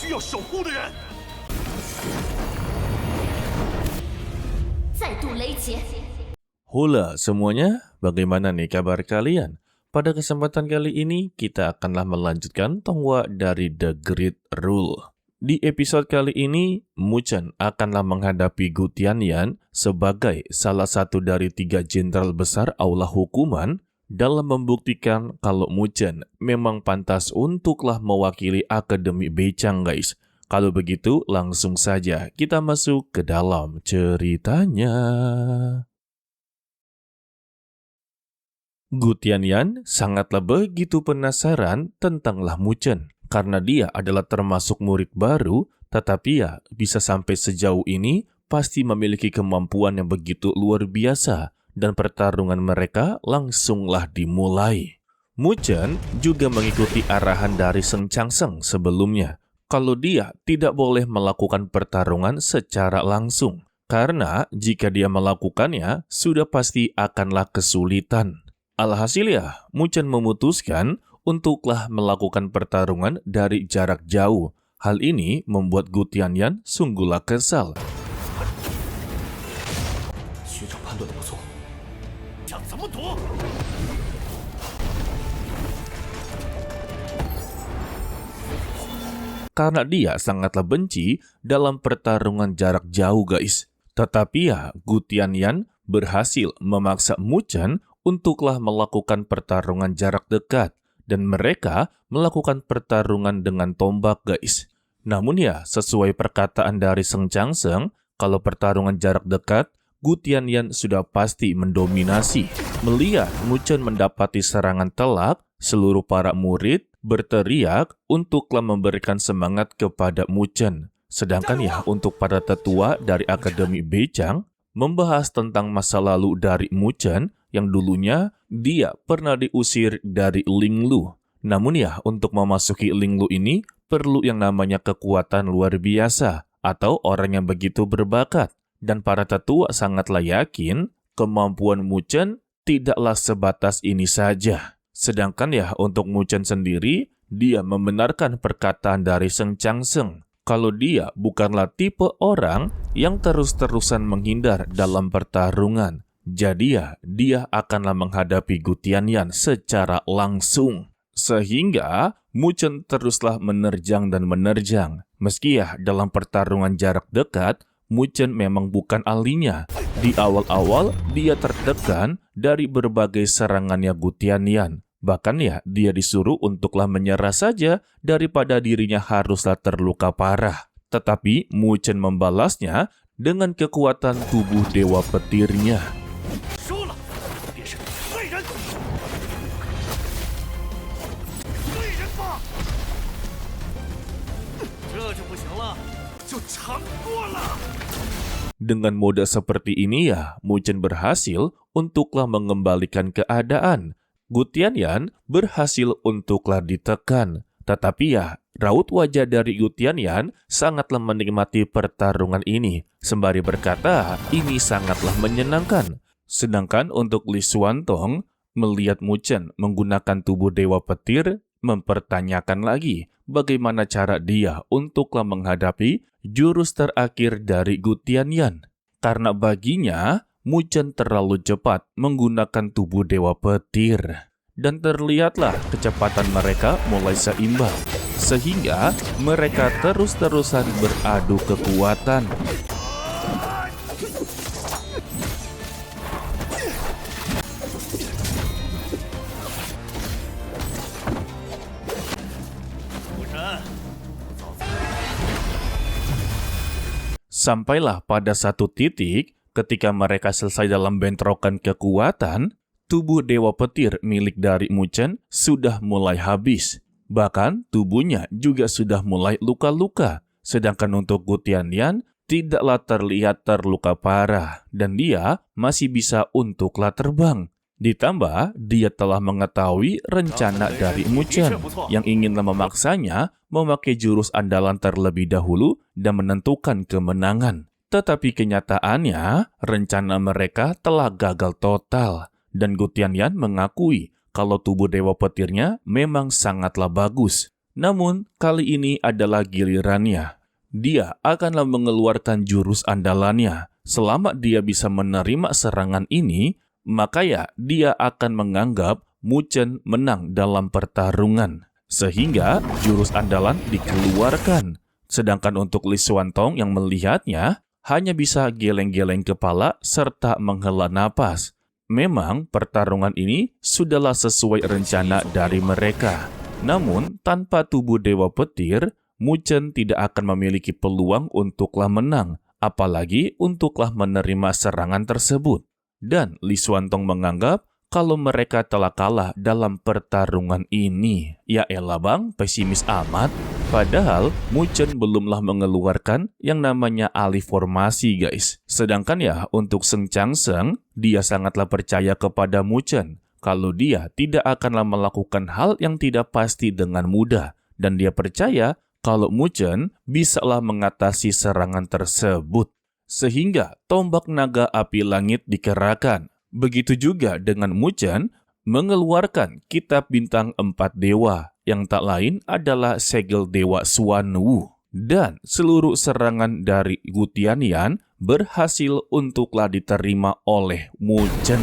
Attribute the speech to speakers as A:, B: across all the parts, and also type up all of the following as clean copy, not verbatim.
A: 需要守护的人。
B: 再度雷劫。
C: Hula semuanya, bagaimana nih kabar kalian? Pada kesempatan kali ini, kita akanlah melanjutkan tonggua dari The Great Rule. Di episode kali ini, Mu Chen akanlah menghadapi Gu Tianyan sebagai salah satu dari 3 jenderal besar Aula Hukuman dalam membuktikan kalau Mu Chen memang pantas untuklah mewakili Akademi Beichang, guys. Kalau begitu, langsung saja kita masuk ke dalam ceritanya. Gu Tianyan sangatlah begitu penasaran tentang Mu Chen karena dia adalah termasuk murid baru, tetapi ya bisa sampai sejauh ini pasti memiliki kemampuan yang begitu luar biasa dan pertarungan mereka langsunglah dimulai. Mu Chen juga mengikuti arahan dari Seng Changseng sebelumnya kalau dia tidak boleh melakukan pertarungan secara langsung karena jika dia melakukannya sudah pasti akanlah kesulitan. Alhasil ya, Mu Chen memutuskan untuklah melakukan pertarungan dari jarak jauh. Hal ini membuat Gu Tianyan sungguhlah kesal. Karena dia sangatlah benci dalam pertarungan jarak jauh, guys. Tetapi ya, Gu Tianyan berhasil memaksa Mu Chen untuklah melakukan pertarungan jarak dekat, dan mereka melakukan pertarungan dengan tombak, guys. Namun ya, sesuai perkataan dari Seng Changseng, kalau pertarungan jarak dekat, Gu Tianyan sudah pasti mendominasi. Melihat Mu Chen mendapati serangan telak, seluruh para murid berteriak untuklah memberikan semangat kepada Mu Chen. Sedangkan ya, untuk para tetua dari Akademi Beichang, membahas tentang masa lalu dari Mu Chen yang dulunya dia pernah diusir dari Linglu. Namun ya, untuk memasuki Linglu ini perlu yang namanya kekuatan luar biasa atau orang yang begitu berbakat. Dan para tetua sangatlah yakin kemampuan Mu Chen tidaklah sebatas ini saja. Sedangkan ya, untuk Mu Chen sendiri, dia membenarkan perkataan dari Seng Changseng kalau dia bukanlah tipe orang yang terus-terusan menghindar dalam pertarungan. Jadi ya, dia akanlah menghadapi Gu Tianyan secara langsung. Sehingga Mu Chen teruslah menerjang dan menerjang. Meski ya dalam pertarungan jarak dekat, Mu Chen memang bukan ahlinya. Di awal-awal dia tertekan dari berbagai serangannya Gu Tianyan. Bahkan ya dia disuruh untuklah menyerah saja daripada dirinya haruslah terluka parah. Tetapi Mu Chen membalasnya dengan kekuatan tubuh Dewa Petirnya. Dengan mode seperti ini ya, Mu Chen berhasil untuklah mengembalikan keadaan. Gu Tianyan berhasil untuklah ditekan. Tetapi ya, raut wajah dari Gu Tianyan sangatlah menikmati pertarungan ini. Sembari berkata, ini sangatlah menyenangkan. Sedangkan untuk Li Xuantong, melihat Mu Chen menggunakan tubuh Dewa Petir, mempertanyakan lagi bagaimana cara dia untuklah menghadapi jurus terakhir dari Gu Tianyan. Karena baginya, Mu Chen terlalu cepat menggunakan tubuh Dewa Petir. Dan terlihatlah kecepatan mereka mulai seimbang. Sehingga mereka terus-terusan beradu kekuatan. Sampailah pada satu titik ketika mereka selesai dalam bentrokan kekuatan, tubuh Dewa Petir milik dari Mu Chen sudah mulai habis. Bahkan tubuhnya juga sudah mulai luka-luka. Sedangkan untuk Gu Tianyan tidaklah terlihat terluka parah dan dia masih bisa untuklah terbang. Ditambah, dia telah mengetahui rencana dari Mu Chen yang inginlah memaksanya memakai jurus andalan terlebih dahulu dan menentukan kemenangan. Tetapi kenyataannya, rencana mereka telah gagal total. Dan Gu Tianyan mengakui kalau tubuh Dewa Petirnya memang sangatlah bagus. Namun, kali ini adalah gilirannya. Dia akanlah mengeluarkan jurus andalannya. Selama dia bisa menerima serangan ini, maka ya dia akan menganggap Mu Chen menang dalam pertarungan. Sehingga jurus andalan dikeluarkan. Sedangkan untuk Li Xuantong yang melihatnya, hanya bisa geleng-geleng kepala serta menghela napas. Memang pertarungan ini sudahlah sesuai rencana dari mereka. Namun, tanpa tubuh Dewa Petir, Mu Chen tidak akan memiliki peluang untuklah menang, apalagi untuklah menerima serangan tersebut. Dan Li Xuantong menganggap kalau mereka telah kalah dalam pertarungan ini. Ya elah bang, pesimis amat. Padahal Mu Chen belumlah mengeluarkan yang namanya alih formasi guys. Sedangkan ya untuk Seng Changseng, dia sangatlah percaya kepada Mu Chen kalau dia tidak akanlah melakukan hal yang tidak pasti dengan mudah. Dan dia percaya kalau Mu Chen bisalah mengatasi serangan tersebut. Sehingga tombak naga api langit dikerahkan. Begitu juga dengan Mu Chen mengeluarkan kitab bintang 4 dewa yang tak lain adalah segel dewa Xuan Wu. Dan seluruh serangan dari Gu Tianyan berhasil untuklah diterima oleh Mu Chen.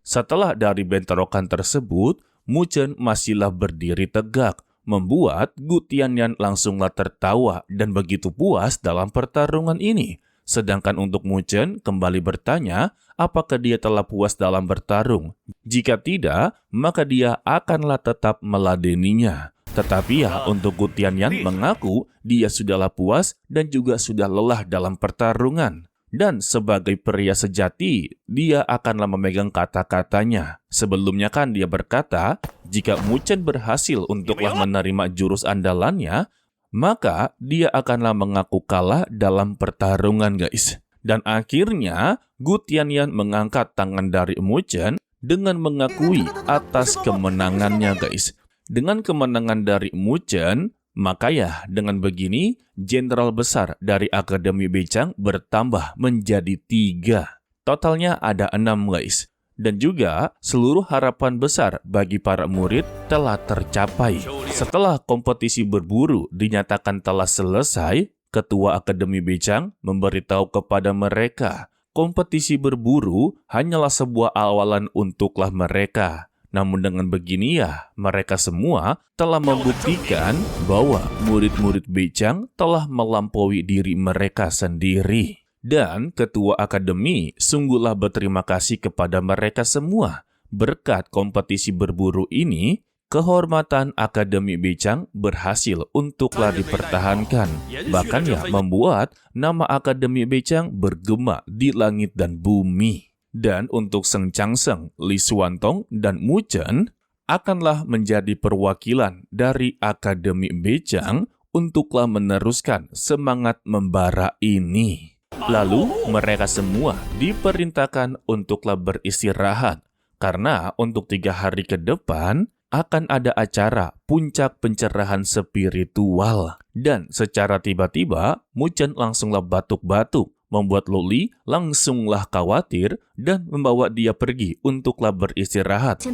C: Setelah dari bentrokan tersebut, Mu Chen masihlah berdiri tegak, membuat Gu Tianyan langsunglah tertawa dan begitu puas dalam pertarungan ini. Sedangkan untuk Mu Chen kembali bertanya apakah dia telah puas dalam bertarung. Jika tidak, maka dia akanlah tetap meladeninya. Tetapi ya untuk Gu Tianyan mengaku dia sudahlah puas dan juga sudah lelah dalam pertarungan. Dan sebagai pria sejati, dia akanlah memegang kata-katanya. Sebelumnya kan dia berkata, jika Mu Chen berhasil untuklah menerima jurus andalannya, maka dia akanlah mengaku kalah dalam pertarungan guys. Dan akhirnya Gu Tianyan mengangkat tangan dari Mu Chen dengan mengakui atas kemenangannya guys. Dengan kemenangan dari Mu Chen, maka ya dengan begini jenderal besar dari Akademi Beichang bertambah menjadi 3. Totalnya ada 6 guys. Dan juga seluruh harapan besar bagi para murid telah tercapai. Setelah kompetisi berburu dinyatakan telah selesai, Ketua Akademi Beichang memberitahu kepada mereka, kompetisi berburu hanyalah sebuah awalan untuklah mereka. Namun dengan begini ya, mereka semua telah membuktikan bahwa murid-murid Beichang telah melampaui diri mereka sendiri. Dan Ketua Akademi sungguhlah berterima kasih kepada mereka semua. Berkat kompetisi berburu ini, kehormatan Akademi Beichang berhasil untuklah dipertahankan. Bahkan ya membuat nama Akademi Beichang bergema di langit dan bumi. Dan untuk Seng Changseng, Li Xuantong, dan Mu Chen akanlah menjadi perwakilan dari Akademi Beichang untuklah meneruskan semangat membara ini. Lalu mereka semua diperintahkan untuklah beristirahat. Karena untuk 3 hari ke depan akan ada acara puncak pencerahan spiritual. Dan secara tiba-tiba, Mu Chen langsunglah batuk-batuk, membuat Luli langsunglah khawatir dan membawa dia pergi untuklah beristirahat.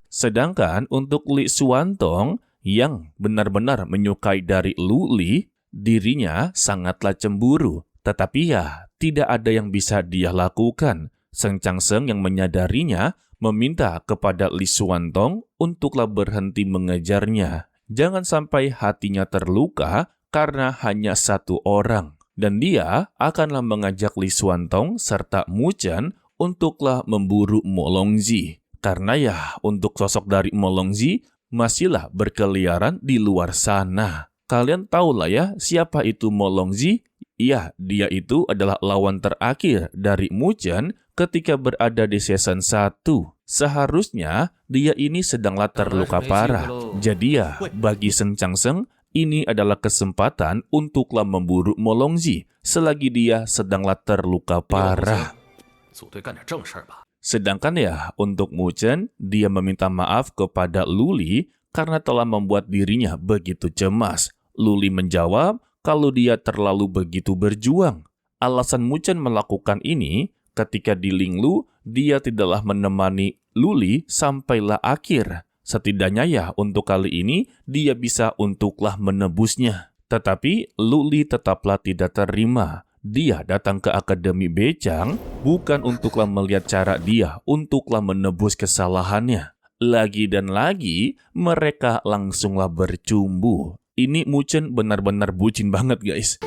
C: Sedangkan untuk Li Xuantong yang benar-benar menyukai dari Luli, dirinya sangatlah cemburu. Tetapi ya, tidak ada yang bisa dia lakukan. Seng Changseng yang menyadarinya meminta kepada Li Xuantong untuklah berhenti mengejarnya. Jangan sampai hatinya terluka karena hanya 1 orang. Dan dia akanlah mengajak Li Xuantong serta Mu Chen untuklah memburu Mo Longzhi. Karena ya untuk sosok dari Mo Longzhi masihlah berkeliaran di luar sana. Kalian tahulah ya siapa itu Mo Longzhi? Iya, dia itu adalah lawan terakhir dari Mu Chen ketika berada di season 1. Seharusnya dia ini sedanglah terluka parah. Jadi ya, bagi Seng Changseng, ini adalah kesempatan untuklah memburu Mo Longzhi selagi dia sedanglah terluka parah. Sedangkan ya, untuk Mu Chen, dia meminta maaf kepada Luli karena telah membuat dirinya begitu cemas. Luli menjawab kalau dia terlalu begitu berjuang. Alasan Mu Chen melakukan ini, ketika di Linglu, dia tidaklah menemani Luli sampailah akhir. Setidaknya ya untuk kali ini dia bisa untuklah menebusnya. Tetapi Luli tetaplah tidak terima. Dia datang ke Akademi Bejang bukan untuklah melihat cara dia untuklah menebus kesalahannya. Lagi dan lagi mereka langsunglah bercumbu. Ini Muchen benar-benar bucin banget guys.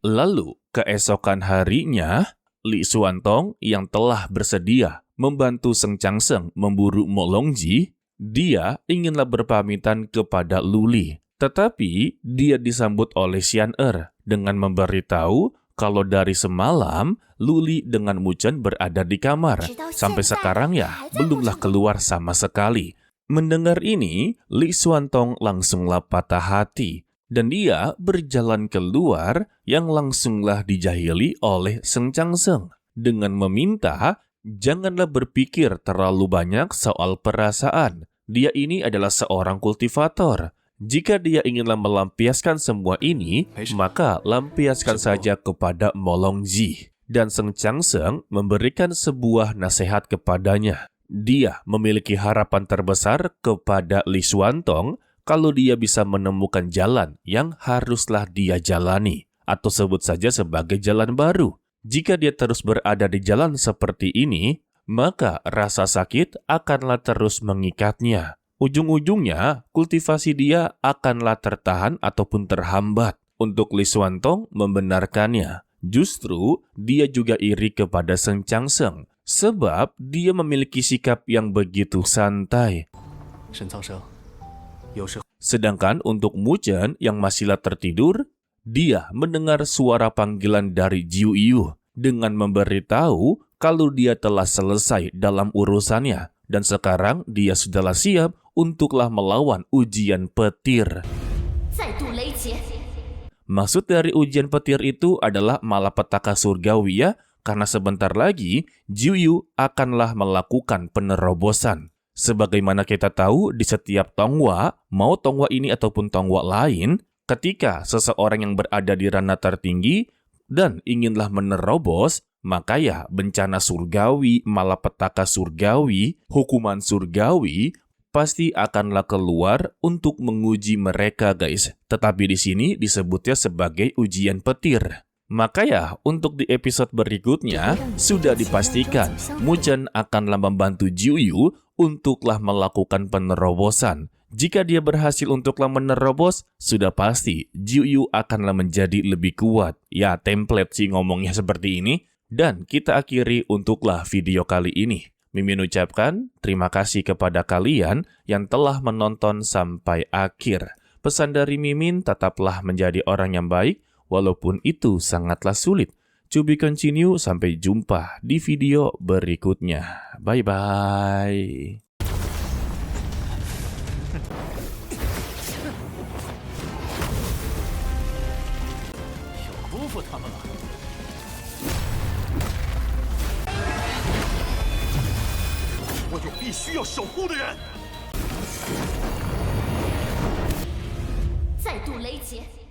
C: Lalu keesokan harinya, Li Xuantong yang telah bersedia membantu Seng Changseng memburu Mo Longji, dia inginlah berpamitan kepada Luli. Tetapi dia disambut oleh Xian Er dengan memberitahu kalau dari semalam Luli dengan Muchen berada di kamar. Sampai sekarang ya belumlah keluar sama sekali. Mendengar ini, Li Xuantong langsunglah patah hati. Dan dia berjalan keluar yang langsunglah dijahili oleh Seng Changseng dengan meminta janganlah berpikir terlalu banyak soal perasaan. Dia ini adalah seorang kultivator. Jika dia inginlah melampiaskan semua ini, maka lampiaskan saja kepada Mo Longji. Dan Seng Changseng memberikan sebuah nasihat kepadanya. Dia memiliki harapan terbesar kepada Li Xuantong kalau dia bisa menemukan jalan yang haruslah dia jalani, atau sebut saja sebagai jalan baru. Jika dia terus berada di jalan seperti ini, maka rasa sakit akanlah terus mengikatnya. Ujung-ujungnya, kultivasi dia akanlah tertahan ataupun terhambat. Untuk Li Xuantong membenarkannya. Justru, dia juga iri kepada Seng Changseng, sebab dia memiliki sikap yang begitu santai. Sedangkan untuk Muchen yang masihlah tertidur, dia mendengar suara panggilan dari Jiu Yu dengan memberitahu kalau dia telah selesai dalam urusannya dan sekarang dia sudahlah siap untuklah melawan ujian petir. Maksud dari ujian petir itu adalah malapetaka surgawi ya, karena sebentar lagi Jiu Yu akanlah melakukan penerobosan. Sebagaimana kita tahu di setiap Tonghua, mau Tonghua ini ataupun Tonghua lain, ketika seseorang yang berada di ranah tertinggi dan inginlah menerobos, maka ya bencana surgawi, malapetaka surgawi, hukuman surgawi, pasti akanlah keluar untuk menguji mereka guys. Tetapi di sini disebutnya sebagai ujian petir. Maka ya, untuk di episode berikutnya, sudah dipastikan Muchen akanlah membantu Jiu Yu untuklah melakukan penerobosan. Jika dia berhasil untuklah menerobos, sudah pasti Jiu Yu akanlah menjadi lebih kuat. Ya, template sih ngomongnya seperti ini. Dan kita akhiri untuklah video kali ini. Mimin ucapkan terima kasih kepada kalian yang telah menonton sampai akhir. Pesan dari Mimin, tetaplah menjadi orang yang baik, walaupun itu sangatlah sulit. To be continue, sampai jumpa di video berikutnya. Bye-bye.
A: 辜负他们了。我有必须要守护的人。
B: 再度雷劫。